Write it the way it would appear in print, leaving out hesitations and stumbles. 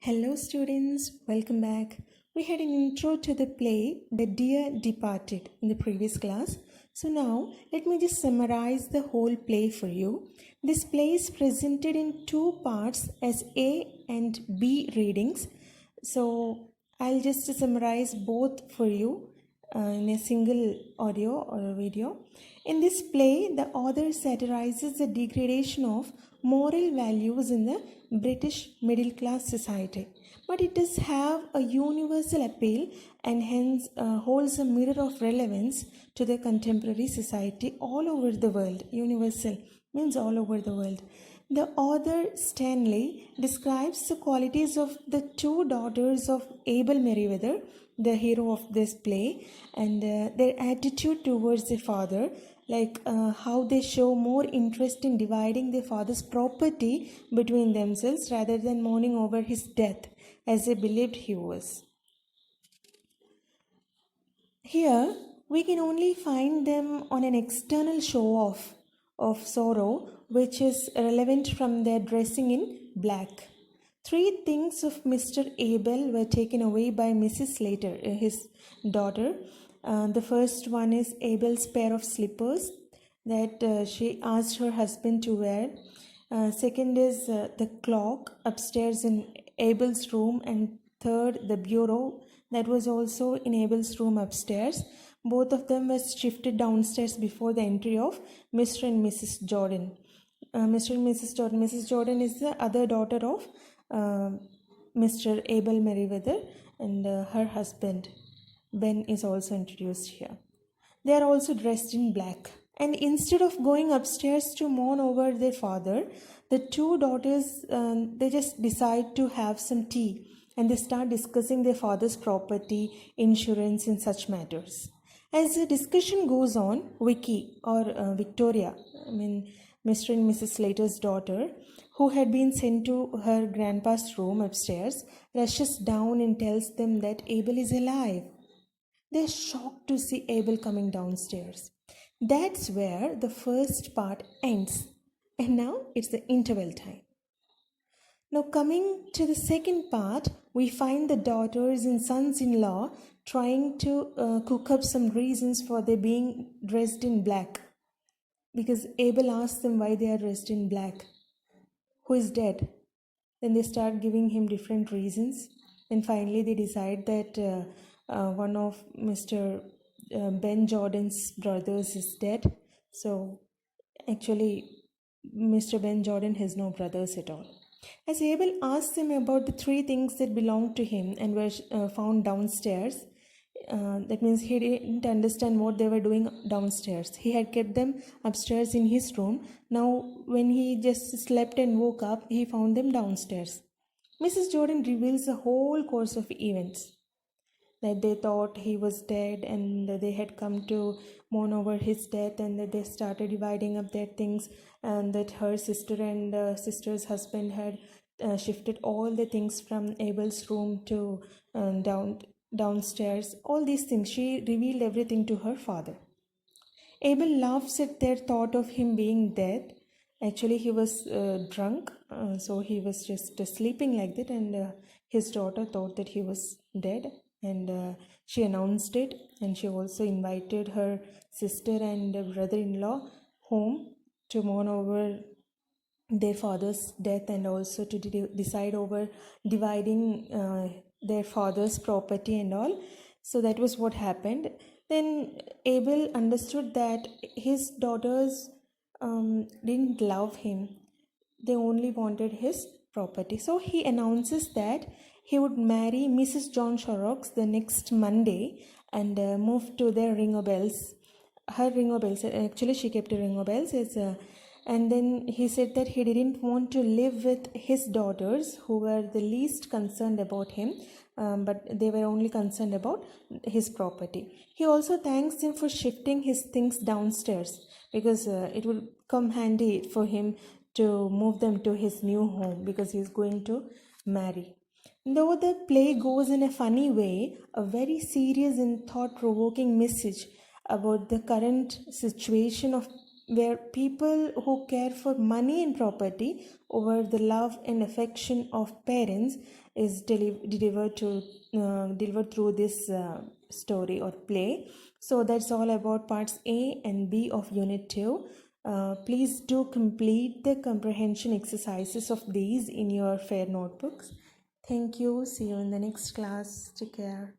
Hello, students, welcome back. We had an intro to the play The Dear Departed in the previous class. So, now let me just summarize the whole play for you. This play is presented in two parts as A and B readings. So, I'll just summarize both for you in a single audio or video. In this play, the author satirizes the degradation of moral values in the British middle class society. But it does have a universal appeal and hence holds a mirror of relevance to the contemporary society all over the world. Universal means all over the world. The author Stanley describes the qualities of the two daughters of Abel Meriwether, the hero of this play, and their attitude towards their father, like how they show more interest in dividing their father's property between themselves rather than mourning over his death, as they believed he was. Here, we can only find them on an external show off of sorrow, which is relevant from their dressing in black. Three things of Mr. Abel were taken away by Mrs. Slater, his daughter. The first one is Abel's pair of slippers that she asked her husband to wear. Second is the clock upstairs in Abel's room, and third, the bureau that was also in Abel's room upstairs. Both of them were shifted downstairs before the entry of Mr. and Mrs. Jordan. Mr. and Mrs. Jordan. Mrs. Jordan is the other daughter of Mr. Abel Meriwether, and her husband Ben is also introduced here. They are also dressed in black. And instead of going upstairs to mourn over their father, the two daughters, they just decide to have some tea and they start discussing their father's property, insurance, and such matters. As the discussion goes on, Vicky or Victoria, Mr. and Mrs. Slater's daughter, who had been sent to her grandpa's room upstairs, rushes down and tells them that Abel is alive. They're shocked to see Abel coming downstairs. That's where the first part ends. And now it's the interval time. Now, coming to the second part, we find the daughters and sons-in-law trying to cook up some reasons for their being dressed in black. Because Abel asks them why they are dressed in black. Who is dead? Then they start giving him different reasons. And finally, they decide that one of Mr. Ben Jordan's brothers is dead. So, actually, Mr. Ben Jordan has no brothers at all. As Abel asks them about the three things that belonged to him and were found downstairs, that means he didn't understand what they were doing downstairs. He had kept them upstairs in his room. Now, when he just slept and woke up, he found them downstairs. Mrs. Jordan reveals the whole course of events, that they thought he was dead and they had come to mourn over his death, and that they started dividing up their things, and that her sister and sister's husband had shifted all the things from Abel's room to downstairs. All these things, she revealed everything to her father. Abel laughs at their thought of him being dead. Actually, he was drunk, so he was just sleeping like that, and his daughter thought that he was dead, and she announced it, and she also invited her sister and brother-in-law home to mourn over their father's death, and also to decide over dividing their father's property and all. So that was what happened. Then Abel understood that his daughters didn't love him. They only wanted his property. So he announces that he would marry Mrs. John Shorrocks the next Monday and move to their Ringo Bells. Her Ringo Bells, actually she kept a Ringo Bells. And then he said that he didn't want to live with his daughters, who were the least concerned about him, but they were only concerned about his property. He also thanks him for shifting his things downstairs, because it will come handy for him to move them to his new home, because he is going to marry. Though the play goes in a funny way, a very serious and thought-provoking message about the current situation of where people who care for money and property over the love and affection of parents is delivered through this story or play. So that's all about parts A and B of Unit 2. Please do complete the comprehension exercises of these in your fair notebooks. Thank you. See you in the next class. Take care.